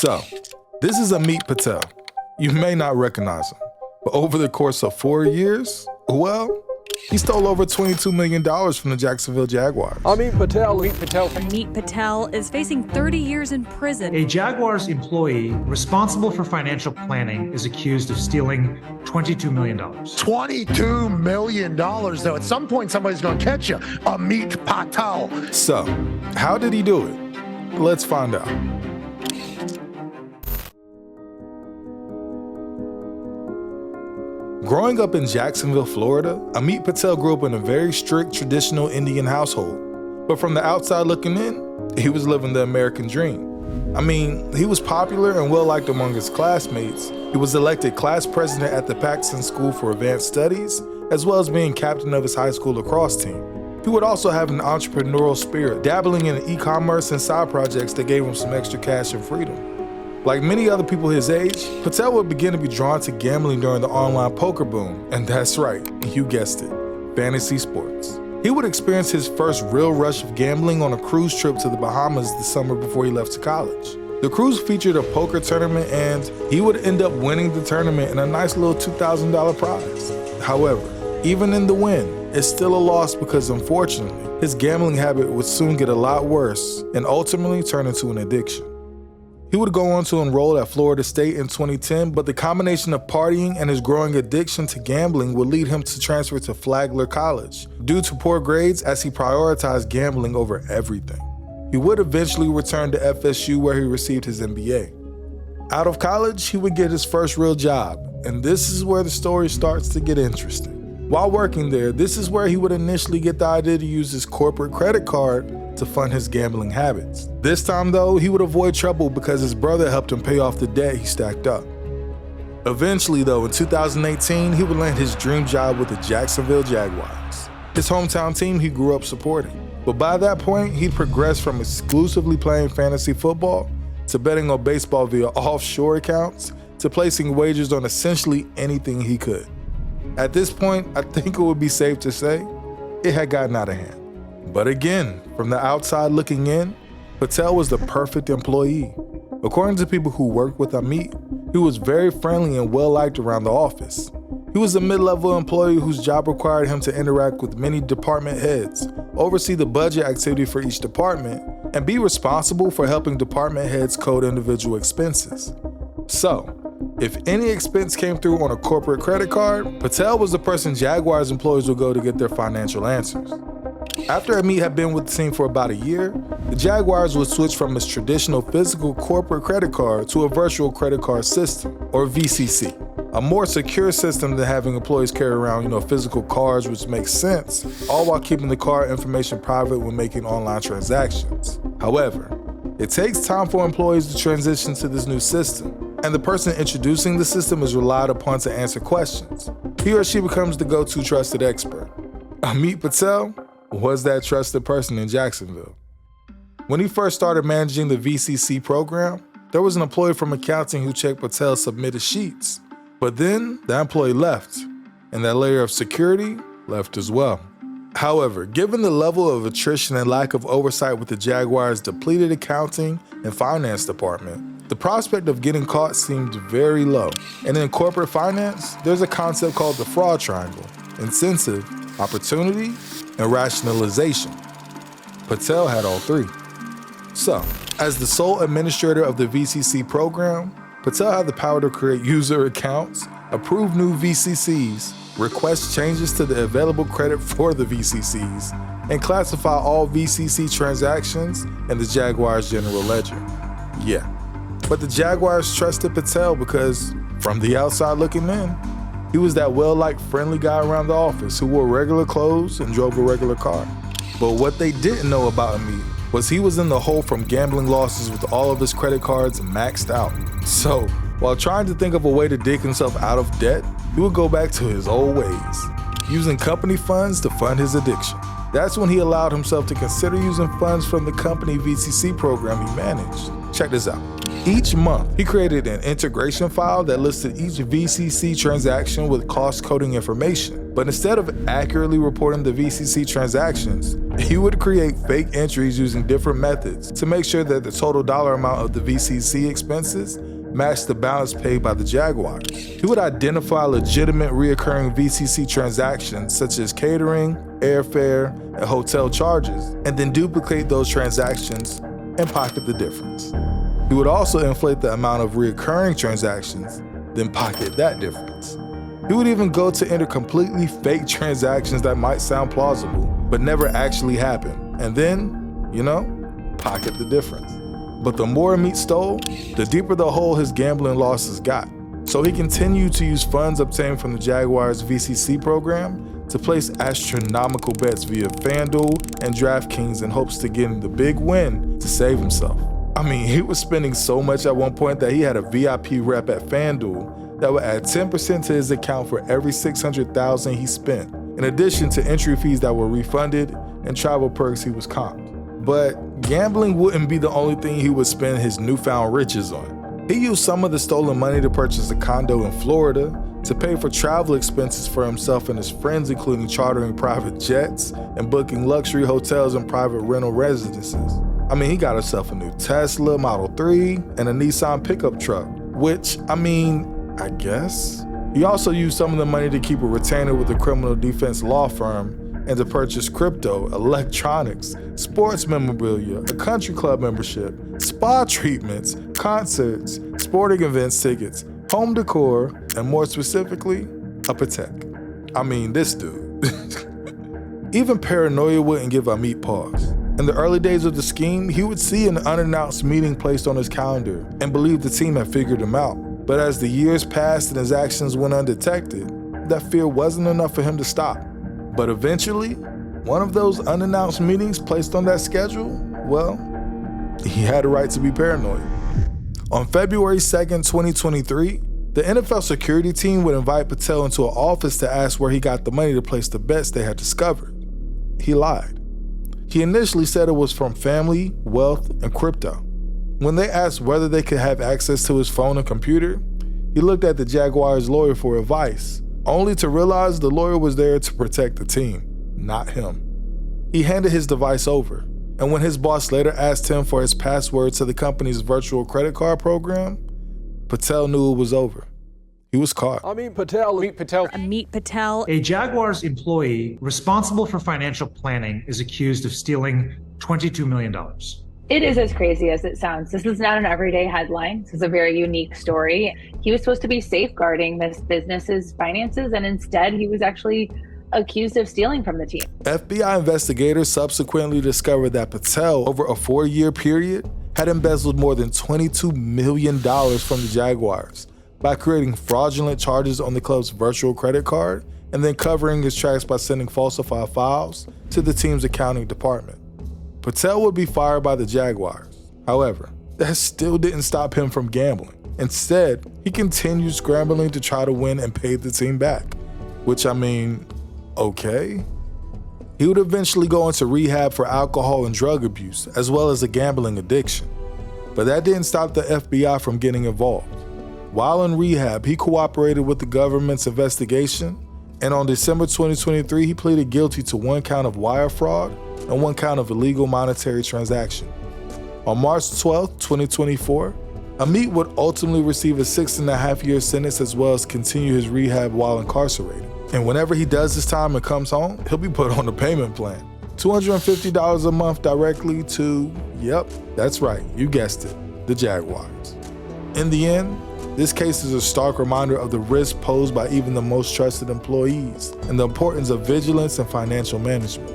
So, this is Amit Patel. You may not recognize him, but over the course of 4 years, well, he stole over $22 million from the Jacksonville Jaguars. Amit Patel is facing 30 years in prison. A Jaguars employee responsible for financial planning is accused of stealing $22 million. $22 million, though. At some point, somebody's going to catch you. Amit Patel. So, how did he do it? Let's find out. Growing up in Jacksonville, Florida, Amit Patel grew up in a very strict traditional Indian household. But from the outside looking in, he was living the American dream. I mean, he was popular and well-liked among his classmates. He was elected class president at the Paxton School for Advanced Studies, as well as being captain of his high school lacrosse team. He would also have an entrepreneurial spirit, dabbling in e-commerce and side projects that gave him some extra cash and freedom. Like many other people his age, Patel would begin to be drawn to gambling during the online poker boom, and that's right, you guessed it, fantasy sports. He would experience his first real rush of gambling on a cruise trip to the Bahamas the summer before he left to college. The cruise featured a poker tournament, and he would end up winning the tournament in a nice little $2,000 prize. However, even in the win, it's still a loss because unfortunately, his gambling habit would soon get a lot worse and ultimately turn into an addiction. He would go on to enroll at Florida State in 2010, but the combination of partying and his growing addiction to gambling would lead him to transfer to Flagler College due to poor grades as he prioritized gambling over everything. He would eventually return to FSU where he received his MBA. Out of college, he would get his first real job, and this is where the story starts to get interesting. While working there, this is where he would initially get the idea to use his corporate credit card to fund his gambling habits. This time though, he would avoid trouble because his brother helped him pay off the debt he stacked up. Eventually though, in 2018, he would land his dream job with the Jacksonville Jaguars, his hometown team he grew up supporting. But by that point, he'd progressed from exclusively playing fantasy football to betting on baseball via offshore accounts to placing wagers on essentially anything he could. At this point, I think it would be safe to say it had gotten out of hand. But again, from the outside looking in, Patel was the perfect employee. According to people who worked with Amit, he was very friendly and well-liked around the office. He was a mid-level employee whose job required him to interact with many department heads, oversee the budget activity for each department, and be responsible for helping department heads code individual expenses. So, if any expense came through on a corporate credit card, Patel was the person Jaguars employees would go to get their financial answers. After Amit had been with the team for about a year, the Jaguars would switch from its traditional physical corporate credit card to a virtual credit card system, or VCC, a more secure system than having employees carry around, physical cards, which makes sense, all while keeping the card information private when making online transactions. However, it takes time for employees to transition to this new system, and the person introducing the system is relied upon to answer questions. He or she becomes the go-to trusted expert. Amit Patel was that trusted person in Jacksonville. When he first started managing the VCC program, there was an employee from accounting who checked Patel's submitted sheets. But then the employee left, and that layer of security left as well. However, given the level of attrition and lack of oversight with the Jaguars' depleted accounting and finance department, the prospect of getting caught seemed very low. And in corporate finance, there's a concept called the fraud triangle: incentive, opportunity, and rationalization. Patel had all three. So, as the sole administrator of the VCC program, Patel had the power to create user accounts, approve new VCCs, request changes to the available credit for the VCCs, and classify all VCC transactions in the Jaguars' general ledger. Yeah, but the Jaguars trusted Patel because, from the outside looking in, he was that well-liked, friendly guy around the office who wore regular clothes and drove a regular car. But what they didn't know about Amit was he was in the hole from gambling losses with all of his credit cards maxed out. So, while trying to think of a way to dig himself out of debt, he would go back to his old ways, using company funds to fund his addiction. That's when he allowed himself to consider using funds from the company VCC program he managed. Check this out. Each month, he created an integration file that listed each VCC transaction with cost coding information. But instead of accurately reporting the VCC transactions, he would create fake entries using different methods to make sure that the total dollar amount of the VCC expenses matched the balance paid by the Jaguars. He would identify legitimate reoccurring VCC transactions such as catering, airfare, and hotel charges, and then duplicate those transactions and pocket the difference. He would also inflate the amount of reoccurring transactions, then pocket that difference. He would even go to enter completely fake transactions that might sound plausible, but never actually happen, and then, pocket the difference. But the more Amit stole, the deeper the hole his gambling losses got. So he continued to use funds obtained from the Jaguars' VCC program to place astronomical bets via FanDuel and DraftKings in hopes to get the big win to save himself. I mean, he was spending so much at one point that he had a VIP rep at FanDuel that would add 10% to his account for every $600,000 he spent, in addition to entry fees that were refunded and travel perks he was comped. But gambling wouldn't be the only thing he would spend his newfound riches on. He used some of the stolen money to purchase a condo in Florida, to pay for travel expenses for himself and his friends, including chartering private jets and booking luxury hotels and private rental residences. I mean, he got himself a new Tesla Model 3 and a Nissan pickup truck, which, I guess. He also used some of the money to keep a retainer with a criminal defense law firm and to purchase crypto, electronics, sports memorabilia, a country club membership, spa treatments, concerts, sporting events tickets, home decor, and more specifically, a Patek. This dude. Even paranoia wouldn't give Amit pause. In the early days of the scheme, he would see an unannounced meeting placed on his calendar and believe the team had figured him out. But as the years passed and his actions went undetected, that fear wasn't enough for him to stop. But eventually, one of those unannounced meetings placed on that schedule, he had a right to be paranoid. On February 2nd, 2023, the NFL security team would invite Patel into an office to ask where he got the money to place the bets they had discovered. He lied. He initially said it was from family, wealth, and crypto. When they asked whether they could have access to his phone and computer, he looked at the Jaguars' lawyer for advice, only to realize the lawyer was there to protect the team, not him. He handed his device over, and when his boss later asked him for his password to the company's virtual credit card program, Patel knew it was over. He was caught. Amit Patel. A Jaguars employee responsible for financial planning is accused of stealing $22 million. It is as crazy as it sounds. This is not an everyday headline. This is a very unique story. He was supposed to be safeguarding this business's finances, and instead he was actually accused of stealing from the team. FBI investigators subsequently discovered that Patel, over a 4-year period, had embezzled more than $22 million from the Jaguars by creating fraudulent charges on the club's virtual credit card and then covering his tracks by sending falsified files to the team's accounting department. Patel would be fired by the Jaguars. However, that still didn't stop him from gambling. Instead, he continued scrambling to try to win and pay the team back. Which, okay. He would eventually go into rehab for alcohol and drug abuse, as well as a gambling addiction. But that didn't stop the FBI from getting involved. While in rehab, he cooperated with the government's investigation, and on December 2023, he pleaded guilty to 1 count of wire fraud and 1 count of illegal monetary transaction. On March 12, 2024, Amit would ultimately receive a 6.5-year sentence as well as continue his rehab while incarcerated. And whenever he does his time and comes home, he'll be put on a payment plan. $250 a month directly to, yep, that's right, you guessed it, the Jaguars. In the end, this case is a stark reminder of the risk posed by even the most trusted employees and the importance of vigilance and financial management.